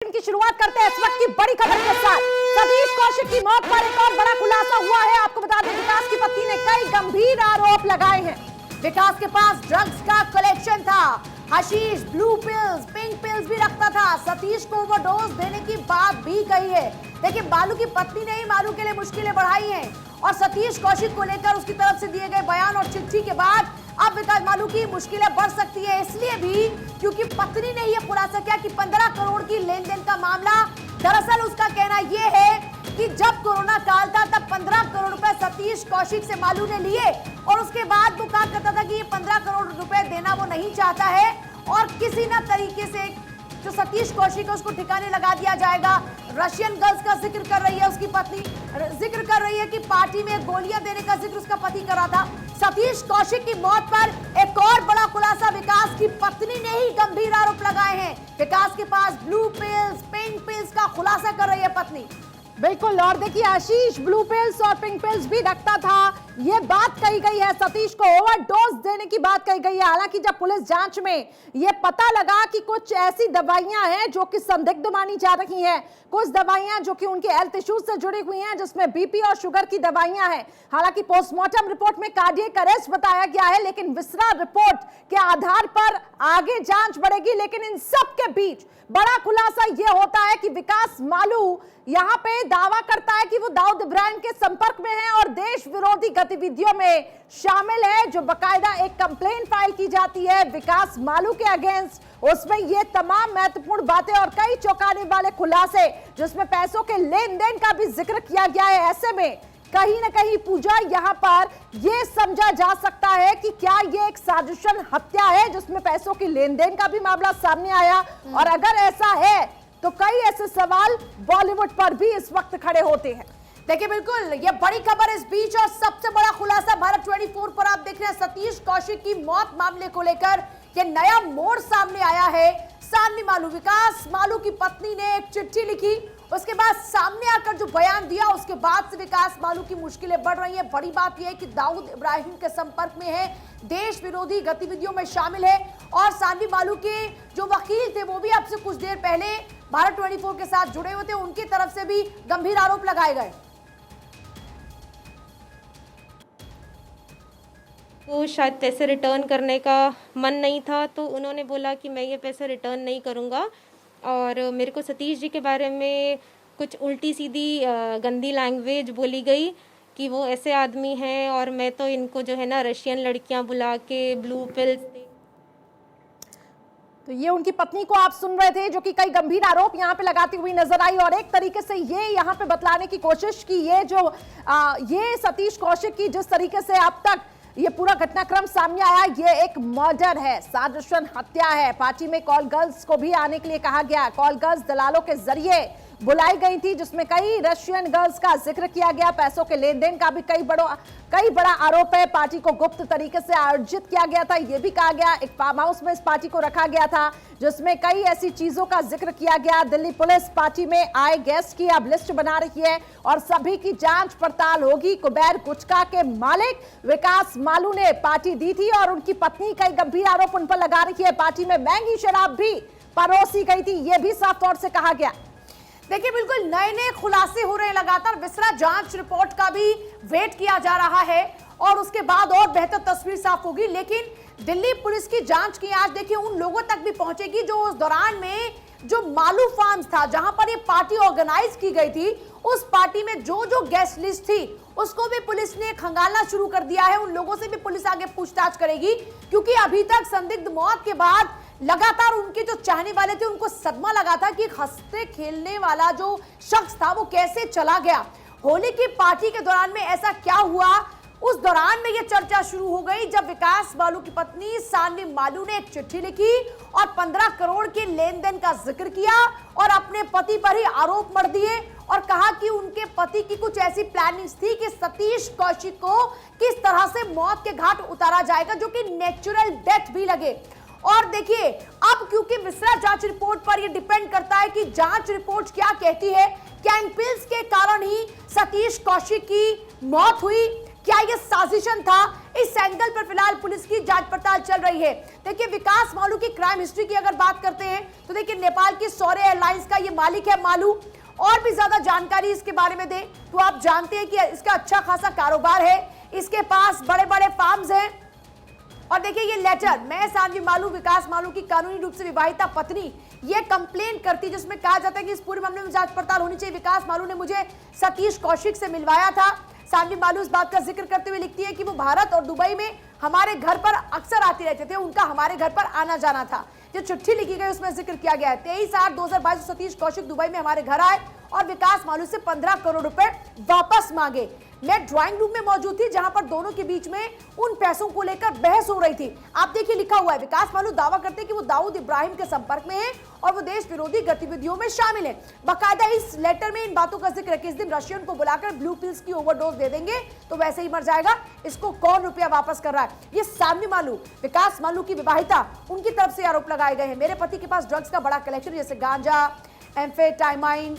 की शुरुआत करते हैं इस वक्त की बड़ी खबर के साथ। सतीश कौशिक की मौत पर एक और बड़ा खुलासा हुआ है। आपको बता दें, विकास की पत्नी ने कई गंभीर आरोप लगाए हैं। विकास के पास ड्रग्स का कलेक्शन था, hashish, blue pills, pink pills भी रखता था। सतीश को ओवरडोज देने की बात भी कही है। देखिए, बालू की पत्नी ने ही मालू के लिए मुश्किलें बढ़ाई हैं और सतीश कौशिक को लेकर उसकी तरफ से दिए गए बयान और चिट्ठी के बाद अब विकास मालू की मुश्किलें बढ़ सकती है। इसलिए भी क्योंकि पत्नी ने यह खुलासा किया कि 15 करोड़ की लेन देन का मामला, दरअसल उसका कहना यह है कि जब कोरोना काल था तब 15 करोड़ रुपए सतीश कौशिक से मालू ने लिए और उसके बाद वो कहा करता था कि ये 15 करोड़ रुपए देना वो नहीं चाहता है और किसी न तरीके से जो सतीश कौशिक है उसको ठिकाने लगा दिया जाएगा। रशियन गर्ल्स का जिक्र कर रही है उसकी पत्नी, जिक्र कर रही है कि पार्टी में गोलियां देने का जिक्र उसका पति कर रहा था। सतीश कौशिक की मौत पर एक और बड़ा खुलासा विकास की पत्नी ने ही गंभीर आरोप लगाए हैं। विकास के पास ब्लू पिल्स, पिंक पिल्स का खुलासा कर रही है पत्नी। बिल्कुल, और देखिए, आशीष ब्लू पिल्स और पिंक पिल्स भी रखता था, ये बात कही गई है। सतीश को ओवरडोज देने की बात कही गई है। हालांकि जब पुलिस जांच में ये पता लगा कि कुछ ऐसी दवाइयां हैं जो कि संदिग्ध मानी जा रही हैं, कुछ दवाइयां जो कि उनके हेल्थ इश्यूज से जुड़ी हुई हैं, जिसमें बीपी और शुगर की दवाइयां हैं। हालांकि पोस्टमार्टम रिपोर्ट में कार्डियक अरेस्ट बताया गया है, लेकिन विसरा रिपोर्ट के आधार पर आगे जांच बढ़ेगी। लेकिन इन सब के बीच बड़ा खुलासा यह होता है कि विकास मालू यहां पे दावा करता है कि वो दाऊद इब्राहिम के संपर्क में है और देश विरोधी गतिविधियों में शामिल है। जो बकायदा एक कंप्लेंट फाइल की जाती है विकास मालू के अगेंस्ट, उसमें ये तमाम महत्वपूर्ण बातें और कई चौंकाने वाले खुलासे, जिसमें पैसों के लेन देन का भी जिक्र किया गया है। ऐसे में कहीं ना कहीं पूजा, यहां पर यह समझा जा सकता है कि क्या यह एक साजिशन हत्या है जिसमें पैसों की लेन देन का भी मामला सामने आया। और अगर ऐसा है तो कई ऐसे सवाल बॉलीवुड पर भी इस वक्त खड़े होते हैं। देखिए, बिल्कुल ये बड़ी खबर इस बीच और सबसे बड़ा खुलासा भारत 24 पर आप देख रहे हैं। सतीश कौशिक की मौत मामले को लेकर ये नया मोड़ सामने आया है। सानवी मालू, विकास मालू की पत्नी ने एक चिट्ठी लिखी, उसके बाद सामने आकर जो बयान दिया, उसके बाद से विकास मालू की मुश्किलें बढ़ रही हैं। बड़ी बात यह है कि दाऊद इब्राहिम के संपर्क में है, देश विरोधी गतिविधियों में शामिल है और सानवी मालू के जो वकील थे वो भी अब से कुछ देर पहले भारत 24 के साथ जुड़े हुए थे, उनकी तरफ से भी गंभीर आरोप लगाए गए। तो शायद पैसे रिटर्न करने का मन नहीं था, तो उन्होंने बोला कि मैं ये पैसे रिटर्न नहीं करूँगा और मेरे को सतीश जी के बारे में कुछ उल्टी सीधी गंदी लैंग्वेज बोली गई कि वो ऐसे आदमी हैं और मैं तो इनको जो है ना रशियन लड़कियां बुला के ब्लू पिल्स। तो ये उनकी पत्नी को आप सुन रहे थे, जो कि कई गंभीर आरोप यहाँ पे लगाती हुई नजर आई और एक तरीके से ये यहाँ पे बतलाने की कोशिश की, ये सतीश कौशिक की जिस तरीके से अब तक ये पूरा घटनाक्रम सामने आया, ये एक मर्डर है, साजिशन हत्या है। पार्टी में कॉल गर्ल्स को भी आने के लिए कहा गया। कॉल गर्ल्स दलालों के जरिए बुलाई गई थी, जिसमें कई रशियन गर्ल्स का जिक्र किया गया। पैसों के लेन देन का भी कई बड़ा आरोप है। पार्टी को गुप्त तरीके से आयोजित किया गया था, यह भी कहा गया। एक फार्म हाउस में इस पार्टी को रखा गया था, जिसमें कई ऐसी चीजों का जिक्र किया गया। दिल्ली पुलिस पार्टी में आए गेस्ट की अब लिस्ट बना रही है और सभी की जांच पड़ताल होगी। कुबेर गुटखा के मालिक विकास मालू ने पार्टी दी थी और उनकी पत्नी कई गंभीर आरोप उन पर लगा रही है। पार्टी में महंगी शराब भी परोसी गई थी, यह भी साफ तौर से कहा गया। देखिए, बिल्कुल नए नए खुलासे हो रहे हैं लगातार। विसरा जांच रिपोर्ट का भी वेट किया जा रहा है और उसके बाद और बेहतर तस्वीर साफ होगी। लेकिन दिल्ली पुलिस की जांच की आज देखिए उन लोगों तक भी पहुंचेगी जो उस दौरान में जो मालू फार्म्स था, जहां पर ये पार्टी ऑर्गेनाइज की गई थी, उस पार्टी में जो जो गेस्ट लिस्ट थी उसको भी पुलिस ने खंगालना शुरू कर दिया है। उन लोगों से भी पुलिस आगे पूछताछ करेगी, क्योंकि अभी तक संदिग्ध मौत के बाद लगातार उनके जो चाहने वाले थे उनको सदमा लगा था कि हंसते खेलने वाला जो शख्स था वो कैसे चला गया। होली की पार्टी के दौरान में ऐसा क्या हुआ, उस दौरान में ये चर्चा शुरू हो गई जब विकास मालू की पत्नी सानवी मालू ने एक चिट्ठी लिखी और 15 करोड़ के लेन देन का जिक्र किया और अपने पति पर ही आरोप मढ़ दिए और कहा कि उनके पति की कुछ ऐसी प्लानिंग्स थी कि सतीश कौशिक को किस तरह से मौत के घाट उतारा जाएगा, जो कि नेचुरल डेथ भी लगे। और देखिए, अब क्योंकि विसरा जांच रिपोर्ट पर यह डिपेंड करता है कि जांच रिपोर्ट क्या कहती है, क्या इन पिल्स के कारण ही सतीश कौशिक की मौत हुई, क्या यह साजिशन था, इस एंगल पर फिलहाल पुलिस की जांच पड़ताल चल रही है। देखिए विकास मालू की क्राइम हिस्ट्री की अगर बात करते हैं तो देखिए नेपाल की सौर्य एयरलाइंस का ये मालिक है मालू। और भी ज्यादा जानकारी इसके बारे में दें तो आप जानते हैं कि इसका अच्छा खासा कारोबार है, इसके पास बड़े बड़े फार्म्स हैं। और देखिए ये लेटर, मैं सानवी मालू विकास मालू की कानूनी रूप से विवाहिता पत्नी ये कंप्लेन करती, जिसमें कहा जाता है कि इस पूरे मामले में जांच पड़ताल होनी चाहिए। विकास मालू ने मुझे सतीश कौशिक से मिलवाया था। सानवी मालू इस बात का जिक्र करते हुए लिखती है कि वो भारत और दुबई में हमारे घर पर अक्सर आते रहते थे, उनका हमारे घर पर आना जाना था। जो चिट्ठी लिखी गई उसमें जिक्र किया गया है 23/8/2022 सतीश कौशिक दुबई में हमारे घर आए और विकास मालू से 15 करोड़ रुपए वापस मांगे। मैं ड्राइंग रूम में मौजूद थी जहां पर दोनों के बीच में उन पैसों को लेकर बहस हो रही थी। आप देखिए लिखा हुआ है, विकास मालू दावा करते हैं कि वो दाऊद इब्राहिम के संपर्क में है और वो देश विरोधी गतिविधियों में शामिल है। बाकायदा इस लेटर में इन बातों का जिक्र है कि इस दिन रशियन को बुलाकर ब्लू पिल्स की ओवरडोज दे देंगे तो वैसे ही मर जाएगा, इसको कौन रुपया वापस कर रहा है। ये सानवी मालू विकास मालू की विवाहिता, उनकी तरफ से आरोप लगाए गए हैं। मेरे पति के पास ड्रग्स का बड़ा कलेक्शन, जैसे ganja, amphetamine,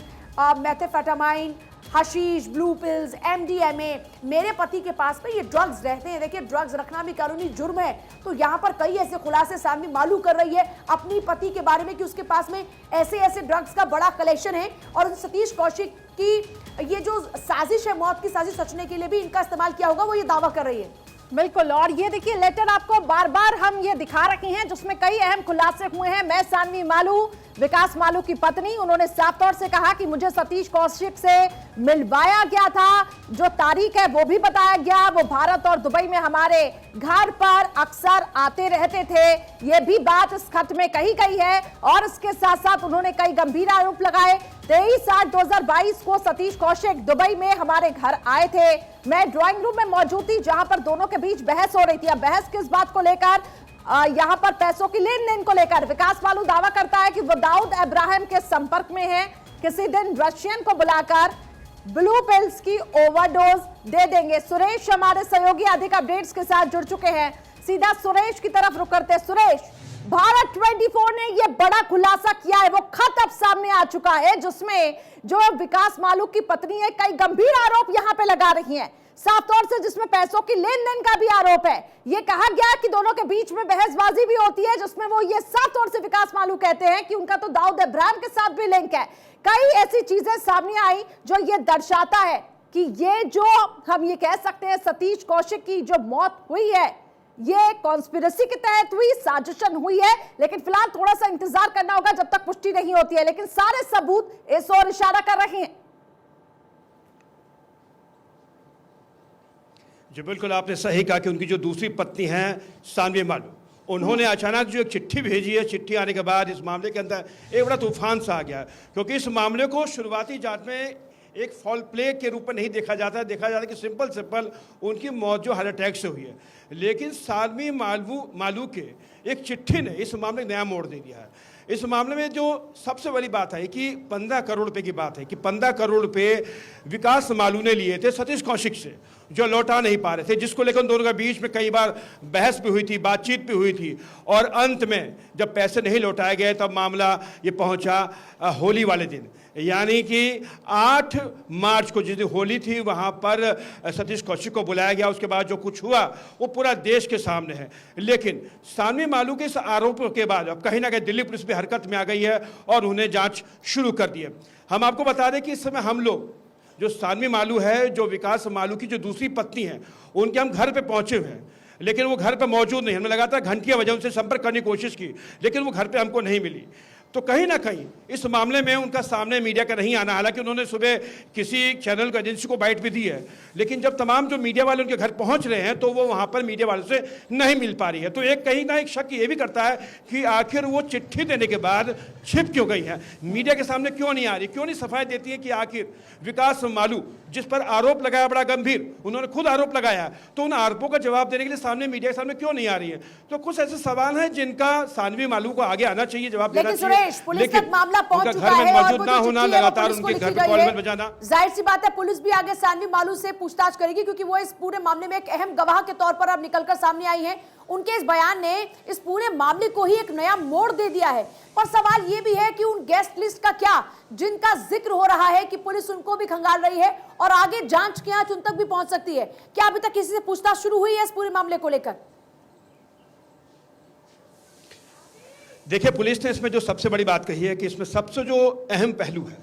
methamphetamine, hashish, blue pills, MDMA, मेरे पति के पास में ये ड्रग्स रहते हैं। देखिए ड्रग्स रखना भी कानूनी जुर्म है। तो यहाँ पर कई ऐसे खुलासे सानवी मालू कर रही है अपनी पति के बारे में कि उसके पास में ऐसे ऐसे ड्रग्स का बड़ा कलेक्शन है और सतीश कौशिक की ये जो साजिश है, मौत की साजिश रचने के लिए भी इनका इस्तेमाल किया होगा, वो ये दावा कर रही है। बिल्कुल, और ये देखिए लेटर आपको बार बार हम ये दिखा रखे हैं जिसमें कई अहम खुलासे हुए हैं। मैं सानवी मालू विकास मालू की पत्नी, उन्होंने साफ तौर से कहा कि मुझे सतीश कौशिक से मिलवाया गया था, जो तारीख है वो भी बताया गया, वो भारत और दुबई में हमारे घर पर अक्सर आते रहते थे, ये भी बात इस खत में कही गई है। और इसके साथ साथ उन्होंने कई गंभीर आरोप लगाए। 23/8/2022 को सतीश कौशिक दुबई में हमारे घर आए थे, मैं ड्राइंग रूम में मौजूद थी जहां पर दोनों के बीच बहस हो रही थी। अब बहस किस बात को लेकर, यहां पर पैसों की लेन देन को लेकर विकास मालू दावा करता है कि वो दाऊद इब्राहिम के संपर्क में है, किसी दिन रशियन को बुलाकर ब्लू पिल्स की ओवरडोज दे देंगे। सुरेश हमारे सहयोगी अधिक अपडेट्स के साथ जुड़ चुके हैं, सीधा सुरेश की तरफ रुक करते। सुरेश, भारत 24 ने यह बड़ा खुलासा किया है, वो खत अब सामने आ चुका है जिसमें जो विकास मालू की पत्नी है कई गंभीर आरोप यहां पे लगा रही हैं, साफ तौर से जिसमें पैसों की लेन देन का भी आरोप है। यह कहा गया कि दोनों के बीच में बहसबाजी भी होती है जिसमें वो ये साफ तौर से विकास मालू कहते हैं कि उनका तो दाऊद इब्राहिम के साथ भी लिंक है। कई ऐसी चीजें सामने आई जो ये दर्शाता है कि ये जो हम ये कह सकते हैं सतीश कौशिक की जो मौत हुई है ये कॉन्स्पिरेसी के तहत हुई, साजिशन हुई है। लेकिन फिलहाल थोड़ा सा इंतजार करना होगा जब तक पुष्टि नहीं होती है, लेकिन सारे सबूत इस ओर इशारा कर रहे हैं। जी बिल्कुल, आपने सही कहा कि उनकी जो दूसरी पत्नी हैं सानवी मालू, उन्होंने अचानक जो एक चिट्ठी भेजी है, चिट्ठी आने के बाद इस मामले के अंदर एक बड़ा तूफान सा आ गया, क्योंकि इस मामले को शुरुआती जांच में एक फॉल प्ले के रूप में नहीं देखा जाता है, देखा जाता है कि सिंपल उनकी मौत जो हार्ट अटैक से हुई है। लेकिन सानवी मालू के एक चिट्ठी ने इस मामले में नया मोड़ दे दिया है। इस मामले में जो सबसे बड़ी बात है कि 15 करोड़ रुपए की बात है कि 15 करोड़ रुपए विकास मालू ने लिए थे सतीश कौशिक से, जो लौटा नहीं पा रहे थे, जिसको लेकर दोनों के बीच में कई बार बहस भी हुई थी, बातचीत भी हुई थी। और अंत में जब पैसे नहीं लौटाए गए तब मामला ये पहुंचा होली वाले दिन, यानी कि 8 मार्च को जिस दिन होली थी वहाँ पर सतीश कौशिक को बुलाया गया। उसके बाद जो कुछ हुआ वो पूरा देश के सामने है। लेकिन सानवी मालू के इस आरोप के बाद अब कहीं ना कहीं दिल्ली पुलिस भी हरकत में आ गई है और उन्हें जांच शुरू कर दी है। हम आपको बता दें कि इस समय हम लोग जो सानवी मालू है, जो विकास मालू की जो दूसरी पत्नी है, उनके हम घर पे पहुंचे हुए हैं, लेकिन वो घर पे मौजूद नहीं। हमने लगातार घंटियां बजाई, उनसे संपर्क करने की कोशिश की, लेकिन वो घर पे हमको नहीं मिली। तो कहीं ना कहीं इस मामले में उनका सामने मीडिया का नहीं आना, हालांकि उन्होंने सुबह किसी चैनल को एजेंसी को बाइट भी दी है, लेकिन जब तमाम जो मीडिया वाले उनके घर पहुंच रहे हैं तो वो वहां पर मीडिया वालों से नहीं मिल पा रही है। तो एक कहीं ना एक शक ये भी करता है कि आखिर वो चिट्ठी देने के बाद छिप क्यों गई है, मीडिया के सामने क्यों नहीं आ रही, क्यों नहीं सफाई देती है कि आखिर विकास मालू जिस पर आरोप लगाया बड़ा गंभीर, उन्होंने खुद आरोप लगाया, तो उन आरोपों का जवाब देने के लिए सामने मीडिया के सामने क्यों नहीं आ रही है। तो कुछ ऐसे सवाल हैं जिनका सानवी मालू को आगे आना चाहिए, जवाब देना चाहिए। लेकिन मामला पहुंच चुका है और वो जो होना, लगातार उनके घर पर कॉल बजाना, जाहिर सी बात है पुलिस भी आगे सानवी मालू से पूछताछ करेगी, क्योंकि वो इस पूरे मामले में एक अहम गवाह के तौर पर अब निकलकर सामने आई हैं। उनके इस बयान ने इस पूरे मामले को ही एक नया मोड़ दे दिया है। पर सवाल ये भी है कि उन गेस्ट लिस्ट का क्या, जिनका जिक्र हो रहा है कि पुलिस उनको भी खंगाल रही है और आगे जांच की आंच उन तक भी पहुंच सकती है, क्या अभी तक किसी से पूछताछ शुरू हुई है इस पूरे मामले को लेकर? देखिए, पुलिस ने इसमें जो सबसे बड़ी बात कही है कि इसमें सबसे जो अहम पहलू है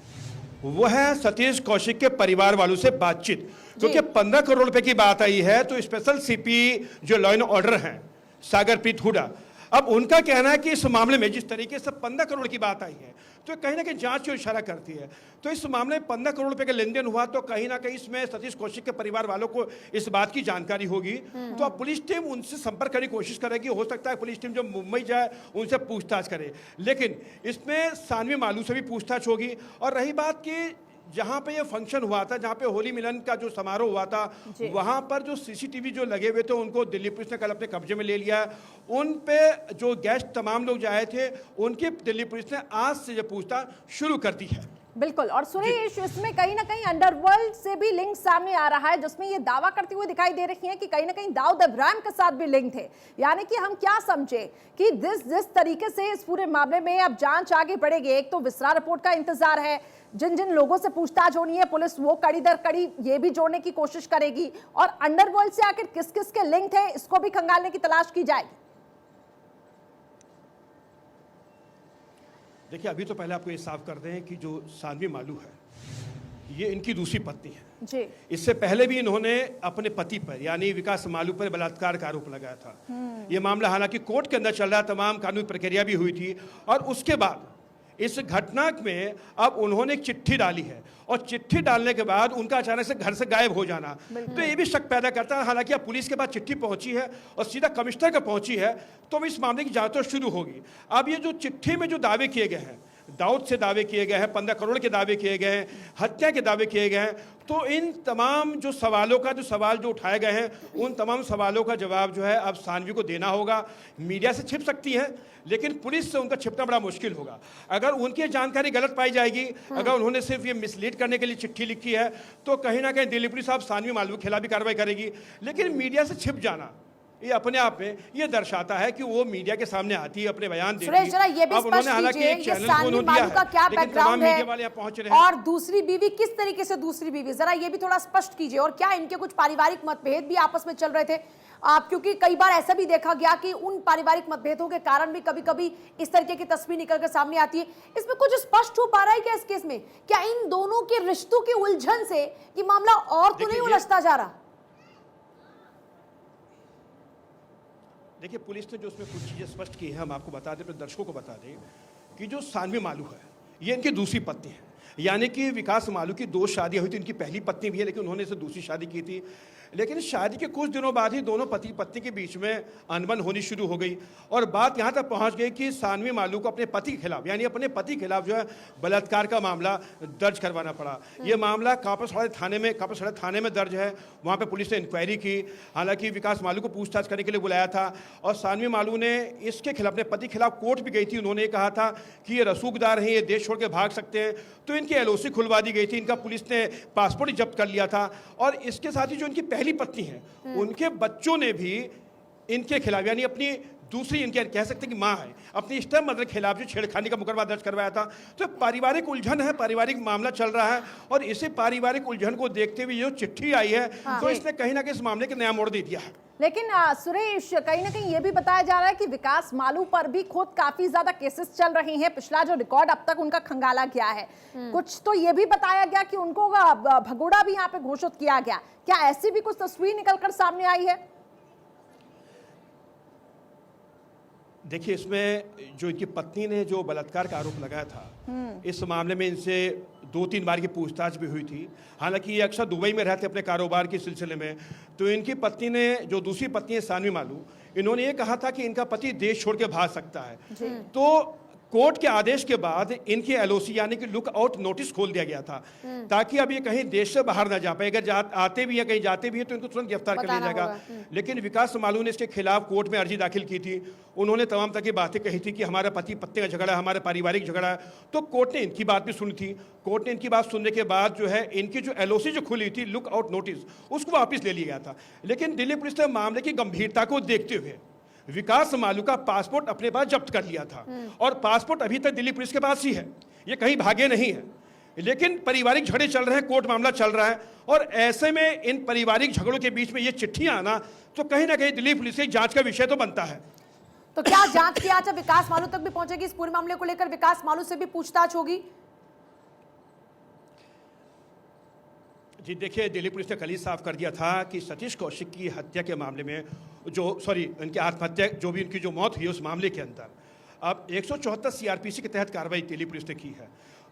वो है सतीश कौशिक के परिवार वालों से बातचीत, क्योंकि 15 करोड़ रुपए की बात आई है। तो स्पेशल सीपी जो लॉ एंड ऑर्डर हैं सागरप्रीत हुडा, अब उनका कहना है कि इस मामले में जिस तरीके से 15 करोड़ की बात आई है तो कहीं ना कहीं जांच को इशारा करती है। तो इस मामले में 15 करोड़ रुपए का लेन देन हुआ तो कहीं ना कहीं इसमें सतीश कौशिक के परिवार वालों को इस बात की जानकारी होगी। तो अब पुलिस टीम उनसे संपर्क करने की कोशिश करेगी। हो सकता है पुलिस टीम जो मुंबई जाए उनसे पूछताछ करे, लेकिन इसमें सानवी मालू से भी पूछताछ होगी। और रही बात कि जहाँ पे ये फंक्शन हुआ था, जहाँ पे होली मिलन का जो समारोह हुआ था, वहाँ पर जो सीसीटीवी जो लगे हुए थे उनको दिल्ली पुलिस ने कल अपने कब्जे में ले लिया। उन पे जो गेस्ट तमाम लोग जो आए थे उनकी दिल्ली पुलिस ने आज से ये पूछताछ शुरू कर दी है। बिल्कुल। और सुरेश, इसमें कहीं ना कहीं अंडरवर्ल्ड से भी लिंक सामने आ रहा है, जिसमें ये दावा करते हुए दिखाई दे रही हैं कि कहीं ना कहीं दाऊद इब्राहिम के साथ भी लिंक थे। यानी कि हम क्या समझे कि जिस तरीके से इस पूरे मामले में अब जांच आगे बढ़ेगी, एक तो विसरा रिपोर्ट का इंतजार है, जिन जिन लोगों से पूछताछ होनी है पुलिस वो कड़ी दर कड़ी ये भी जोड़ने की कोशिश करेगी, और अंडरवर्ल्ड से आखिर किस किस के लिंक थे इसको भी खंगालने की तलाश की जाएगी। देखिए, अभी तो पहले आपको ये साफ कर दें कि जो सानवी मालू है ये इनकी दूसरी पत्नी है जी। इससे पहले भी इन्होंने अपने पति पर यानी विकास मालू पर बलात्कार का आरोप लगाया था। ये मामला हालांकि कोर्ट के अंदर चल रहा, तमाम कानूनी प्रक्रिया भी हुई थी, और उसके बाद इस घटना में अब उन्होंने एक चिट्ठी डाली है, और चिट्ठी डालने के बाद उनका अचानक से घर से गायब हो जाना तो ये भी शक पैदा करता है। हालांकि अब पुलिस के पास चिट्ठी पहुंची है और सीधा कमिश्नर का पहुंची है, तो अब इस मामले की जांच तो शुरू होगी। अब ये जो चिट्ठी में जो दावे किए गए हैं, दाऊद से दावे किए गए हैं, 15 करोड़ के दावे किए गए हैं, हत्या के दावे किए गए हैं, तो इन तमाम जो सवालों का जो सवाल जो उठाए गए हैं उन तमाम सवालों का जवाब जो है अब सानवी को देना होगा। मीडिया से छिप सकती है लेकिन पुलिस से उनका छिपना बड़ा मुश्किल होगा। अगर उनकी जानकारी गलत पाई जाएगी, अगर उन्होंने सिर्फ ये मिसलीड करने के लिए चिट्ठी लिखी है, तो कहीं ना कहीं दिल्ली पुलिस अब सानवी मालू के खिलाफ भी कार्रवाई करेगी। लेकिन मीडिया से छिप जाना ये अपने आप में ये दर्शाता है कि वो मीडिया के सामने आती है, अपने बयान देती है। जरा ये भी स्पष्ट कीजिए ये सानवी मालू का क्या बैकग्राउंड है और दूसरी बीवी किस तरीके से दूसरी बीवी, जरा ये भी थोड़ा स्पष्ट कीजिए। और क्या इनके कुछ पारिवारिक मतभेद भी आपस में चल रहे थे? क्योंकि कई बार ऐसा भी देखा गया कि उन पारिवारिक मतभेदों के कारण भी कभी कभी इस तरीके की तस्वीर निकल कर सामने आती है। इसमें कुछ स्पष्ट हो पा रहा है क्या इस केस में? क्या इन दोनों के रिश्तों की उलझन से ये मामला और तो नहीं उलझता जा रहा? देखिए, पुलिस ने जो उसमें कुछ चीज़ें स्पष्ट की है हम आपको बता दें, अपने दर्शकों को बता दें कि जो सानवी मालू है ये इनकी दूसरी पत्नी है। यानी कि विकास मालू की 2 शादियाँ हुई थी, इनकी पहली पत्नी भी है लेकिन उन्होंने इसे दूसरी शादी की थी। लेकिन शादी के कुछ दिनों बाद ही दोनों पति पत्नी के बीच में अनबन होनी शुरू हो गई, और बात यहाँ तक पहुँच गई कि सानवी मालू को अपने पति के खिलाफ यानी अपने पति के खिलाफ जो है बलात्कार का मामला दर्ज करवाना पड़ा। ये मामला कापड़सड़ा थाने में दर्ज है। वहाँ पर पुलिस ने इंक्वायरी की। हालांकि विकास मालू को पूछताछ करने के लिए बुलाया था, और सानवी मालू ने इसके खिलाफ अपने पति के खिलाफ कोर्ट भी गई थी। उन्होंने कहा था कि ये रसूखदार हैं, ये देश छोड़ के भाग सकते हैं, तो इनकी LOC खुलवा दी गई थी। इनका पुलिस ने पासपोर्ट जब्त कर लिया था, और इसके साथ ही जो इनकी पहली पत्नी है उनके बच्चों ने भी इनके खिलाफ यानी अपनी दूसरी इनके कह सकते हैं कि मां है, अपनी स्टेप मदर के खिलाफ जो छेड़खानी का मुकदमा दर्ज करवाया था। तो पारिवारिक उलझन है, पारिवारिक मामला चल रहा है, और इसी पारिवारिक उलझन को देखते हुए जो चिट्ठी आई है तो इसने कहीं ना कहीं इस मामले के नया मोड़ दे दिया है। लेकिन सुरेश, कहीं ना कहीं ये भी बताया जा रहा है कि विकास मालू पर भी खुद काफी ज्यादा केसेस चल रहे हैं। पिछला जो रिकॉर्ड अब तक उनका खंगाला गया है, कुछ तो ये भी बताया गया कि उनको भगोड़ा भी यहाँ पे घोषित किया गया। क्या ऐसी भी कुछ तस्वीर निकलकर सामने आई है? देखिए, इसमें जो इनकी पत्नी ने जो बलात्कार का आरोप लगाया था, इस मामले में इनसे 2-3 बार की पूछताछ भी हुई थी। हालांकि ये अक्सर दुबई में रहते अपने कारोबार के सिलसिले में। तो इनकी पत्नी ने, जो दूसरी पत्नी है सानवी मालू, इन्होंने ये कहा था कि इनका पति देश छोड़ के भाग सकता है। तो कोर्ट के आदेश के बाद इनकी LOC यानी कि लुक आउट नोटिस खोल दिया गया था, ताकि अब ये कहीं देश से बाहर ना जा पाए। अगर आते भी है, कहीं जाते भी है, तो इनको तुरंत गिरफ्तार कर लिया जाएगा। लेकिन विकास मालू ने इसके खिलाफ कोर्ट में अर्जी दाखिल की थी। उन्होंने तमाम तरह की बातें कही थी कि हमारा पति पत्नी का झगड़ा है, हमारा पारिवारिक झगड़ा है। तो कोर्ट ने इनकी बात भी सुनी थी। कोर्ट ने इनकी बात सुनने के बाद जो है इनकी जो LOC जो खुली थी, लुक आउट नोटिस, उसको वापस ले लिया गया था। लेकिन दिल्ली पुलिस ने मामले की गंभीरता को देखते हुए विकास मालू का पासपोर्ट अपने पास जब्त कर लिया था, और पासपोर्ट अभी तक दिल्ली पुलिस के पास ही है, ये कहीं भागे नहीं है। लेकिन पारिवारिक झगड़े चल रहे हैं, कोर्ट मामला चल रहा है, और ऐसे में इन पारिवारिक झगड़ों के बीच में ये चिट्ठियां आना तो कहीं ना कहीं दिल्ली पुलिस की जांच का विषय तो बनता है। तो क्या जांच की आज विकास मालू तक भी पहुंचेगी? इस पूरे मामले को लेकर विकास मालू से भी पूछताछ होगी? जी देखिए, दिल्ली पुलिस ने कल ही साफ कर दिया था कि सतीश कौशिक की हत्या के मामले में उनकी आत्महत्या जो भी उनकी जो मौत हुई उस मामले के अंदर अब 174 सीआरपीसी के तहत कार्रवाई दिल्ली पुलिस ने की है।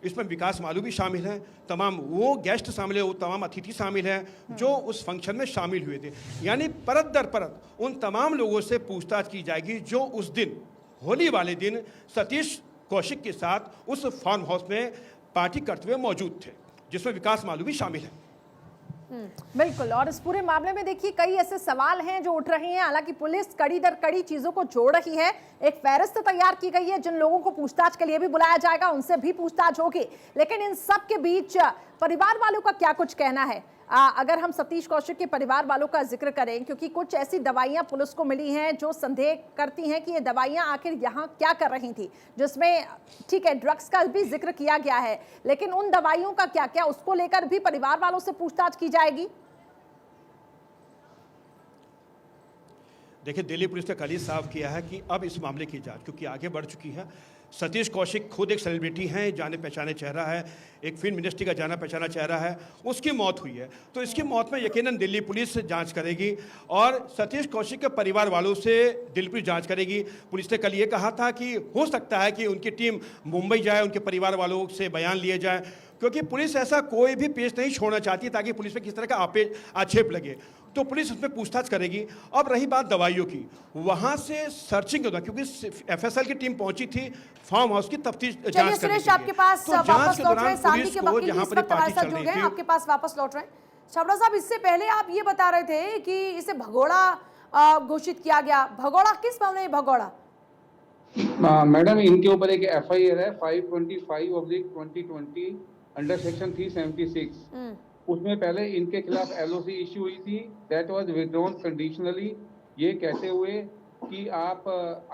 इसमें विकास मालू भी शामिल हैं, तमाम वो गेस्ट शामिल है, वो तमाम अतिथि शामिल हैं जो उस फंक्शन में शामिल हुए थे। यानी परत दर परत उन तमाम लोगों से पूछताछ की जाएगी जो उस दिन होली वाले दिन सतीश कौशिक के साथ उस फार्म हाउस में पार्टी करते हुए मौजूद थे, जिसमें विकास मालू भी शामिल है। बिल्कुल। और इस पूरे मामले में देखिए कई ऐसे सवाल हैं जो उठ रहे हैं। हालांकि पुलिस कड़ी दर कड़ी चीजों को जोड़ रही है। एक फहरिस्त तैयार की गई है, जिन लोगों को पूछताछ के लिए भी बुलाया जाएगा उनसे भी पूछताछ होगी। लेकिन इन सब के बीच परिवार वालों का क्या कुछ कहना है? अगर हम सतीश कौशिक के परिवार वालों का जिक्र करें, क्योंकि कुछ ऐसी दवाइयां पुलिस को मिली हैं जो संदेह करती हैं कि ये दवाइयां आखिर यहाँ क्या कर रही थी, जिसमें ठीक है ड्रग्स का भी जिक्र किया गया है, लेकिन उन दवाइयों का क्या क्या, उसको लेकर भी परिवार वालों से पूछताछ की जाएगी। देखिए, दिल्ली पुलिस ने कल ही साफ किया है कि अब इस मामले की जांच क्योंकि आगे बढ़ चुकी है। सतीश कौशिक खुद एक सेलिब्रिटी हैं, जाने पहचाने चेहरा है, एक फिल्म इंडस्ट्री का जाना पहचाना चेहरा है, उसकी मौत हुई है। तो इसकी मौत में यकीनन दिल्ली पुलिस जांच करेगी और सतीश कौशिक के परिवार वालों से दिल्ली पुलिस जांच करेगी। पुलिस ने कल ये कहा था कि हो सकता है कि उनकी टीम मुंबई जाए, उनके परिवार वालों से बयान लिए जाए, क्योंकि पुलिस ऐसा कोई भी पेश नहीं छोड़ना चाहती ताकि पुलिस में किस तरह का आक्षेप लगे। तो पुलिस उसमें पूछताछ करेगी। अब रही बात दवाइयों की, वहां से सर्चिंग होगा क्योंकि एफएसएल की टीम पहुंची थी फार्म हाउस की तफ्तीश जांच करने के लिए। आपके पास तो वापस लौट रहे हैं, पुलिस को जहां पर पार्टी चल रही थी, आपके पास वापस लौट रहे हैं। छाबड़ा साहब, इससे पहले आप ये बता रहे थे कि इसे भगोड़ा घोषित किया गया। भगोड़ा किस मामले में भगोड़ा? मैडम, इनके ऊपर एक एफआईआर है 525/2020 अंडर सेक्शन 376। उसमें पहले इनके खिलाफ एलओसी इश्यू हुई थी, दैट वाज विथड्रॉन कंडीशनली, ये कहते हुए कि आप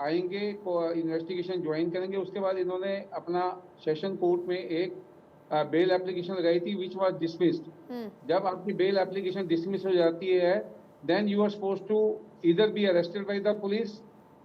आएंगे इन्वेस्टिगेशन ज्वाइन करेंगे। उसके बाद इन्होंने अपना सेशन कोर्ट में एक बेल एप्लीकेशन लगाई थी विच वाज डिसमिस्ड। जब आपकी बेल एप्लीकेशन डिसमिस हो जाती है, then you are supposed to either be arrested by the police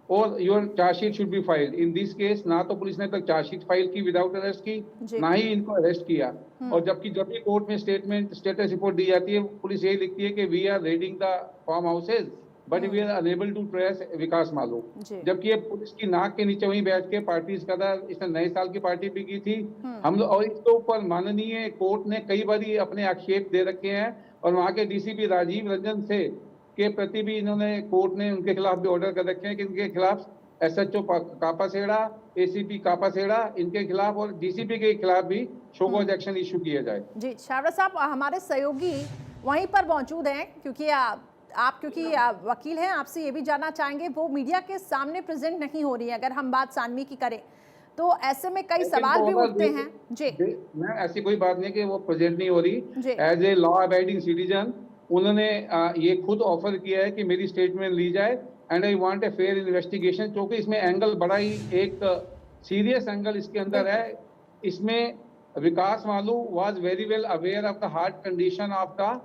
और your chargesheet should be filed. In this case ना तो पुलिस ने तक चार्जशीट फाइल की विदाउट अरेस्ट की, ना ही इनको अरेस्ट किया। और जबकि जब भी कोर्ट में स्टेटस रिपोर्ट दी जाती है, पुलिस यही लिखती है कि we are raiding the farmhouses but we are unable to trace Vikas Malu. जबकि ये पुलिस की नाक के नीचे वहीं बैठ के पार्टीज का था, इसने नए साल की पार्टी भी की थी हम लोग। और इसके ऊपर माननीय कोर्ट ने कई बार अपने आक्षेप दे रखे हैं और वहाँ के डीसीपी राजीव रंजन से के प्रति भी इन्होंने कोर्ट ने उनके खिलाफ भी ऑर्डर कर रखे हैं कि इनके खिलाफ एसएचओ कापासेड़ा, एसीपी कापासेड़ा, इनके खिलाफ और डीसीपी के खिलाफ भी शो कॉज एक्शन इशू किया जाए। जी छाबड़ा साहब, हमारे सहयोगी वहीं पर मौजूद हैं क्योंकि आप वकील हैं, आपसे ये भी जानना चाहेंगे, वो मीडिया के सामने प्रेजेंट नहीं हो रही है। अगर हम बात सानवी की करें तो ऐसे में कई सवाल भी उठते हैं। जी मैं ऐसी कोई बात नहीं कि वो प्रेजेंट नहीं हो रही। As a law abiding citizen उन्होंने ये खुद ऑफर किया है कि मेरी स्टेटमेंट ली जाए and I want a fair investigation, क्योंकि इसमें एंगल बड़ा ही एक सीरियस एंगल इसके अंदर है। इसमें Vikas Malu was very well aware of the heart condition of the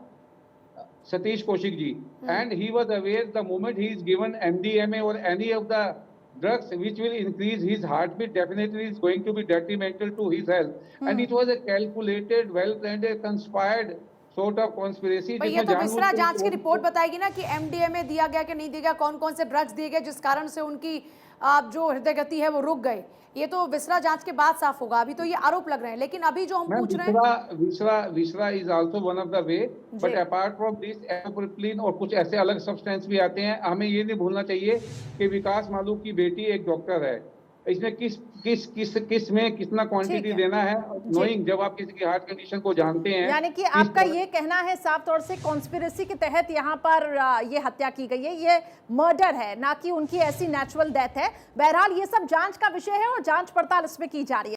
Satish Kaushik ji and he was aware the moment he is given MDMA और any of the drugs which will increase his heartbeat definitely is going to be detrimental to his health and it was a calculated, well planned, conspired sort of conspiracy। ये तो विसरा जांच की report बताएगी ना कि MDMA दिया गया कि नहीं दिया गया, कौन कौन से ड्रग्स दिए गए जिस कारण से उनकी जो हृदय गति है वो रुक गए। ये तो विसरा जांच के बाद साफ होगा। अभी तो ये आरोप लग रहे हैं, लेकिन अभी जो हम पूछ रहे हैं viscera is also one of the way, but apart from this एप्रोप्रिलिन और कुछ ऐसे अलग सब्सटेंस भी आते हैं। हमें ये नहीं भूलना चाहिए कि विकास मालू की बेटी एक डॉक्टर है। इसमें किस में कितना क्वांटिटी देना है, नोइंग जब आप किसी की हार्ट कंडीशन को जानते हैं। यानी कि आपका ये कहना है साफ तौर से कॉन्स्पिरेसी के तहत यहाँ पर ये हत्या की गई है, ये मर्डर है, ना कि उनकी ऐसी नेचुरल डेथ है। बहरहाल ये सब जांच का विषय है और जांच पड़ताल इसमें की जा रही है।